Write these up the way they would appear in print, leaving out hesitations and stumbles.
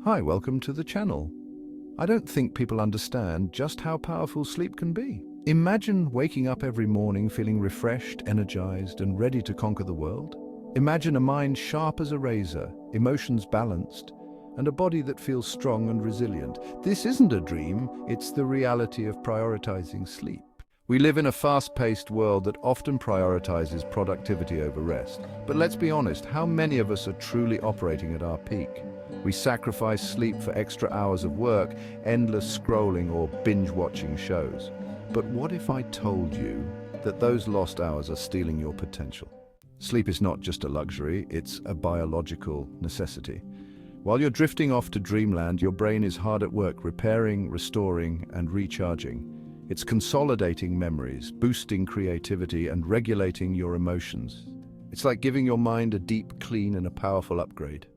Hi, welcome to the channel. I don't think people understand just how powerful sleep can be. Imagine waking up every morning feeling refreshed, energized, and ready to conquer the world. Imagine a mind sharp as a razor, emotions balanced, and a body that feels strong and resilient. This isn't a dream, it's the reality of prioritizing sleep. We live in a fast-paced world that often prioritizes productivity over rest. But let's be honest, how many of us are truly operating at our peak? We sacrifice sleep for extra hours of work, endless scrolling, or binge-watching shows. But what if I told you that those lost hours are stealing your potential? Sleep is not just a luxury, it's a biological necessity. While you're drifting off to dreamland, your brain is hard at work repairing, restoring, and recharging. It's consolidating memories, boosting creativity, and regulating your emotions. It's like giving your mind a deep clean and a powerful upgrade.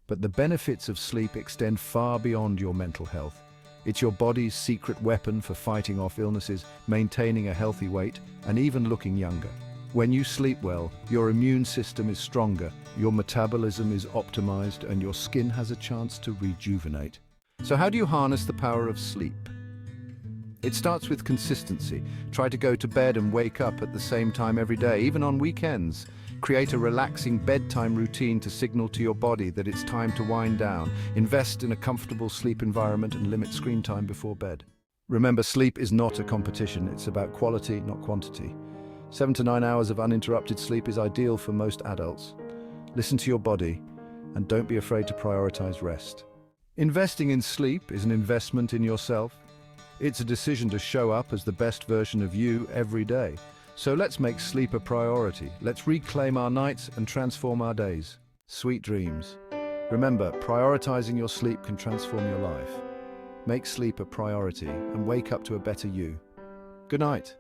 But the benefits of sleep extend far beyond your mental health. It's your body's secret weapon for fighting off illnesses, maintaining a healthy weight, and even looking younger. When you sleep well, your immune system is stronger, your metabolism is optimized, and your skin has a chance to rejuvenate. So how do you harness the power of sleep? It starts with consistency. Try to go to bed and wake up at the same time every day, even on weekends. Create a relaxing bedtime routine to signal to your body that it's time to wind down. Invest in a comfortable sleep environment and limit screen time before bed. Remember, sleep is not a competition. It's about quality, not quantity. 7 to 9 hours of uninterrupted sleep is ideal for most adults. Listen to your body and don't be afraid to prioritize rest. Investing in sleep is an investment in yourself. It's a decision to show up as the best version of you every day. So let's make sleep a priority. Let's reclaim our nights and transform our days. Sweet dreams. Remember, prioritizing your sleep can transform your life. Make sleep a priority and wake up to a better you. Good night.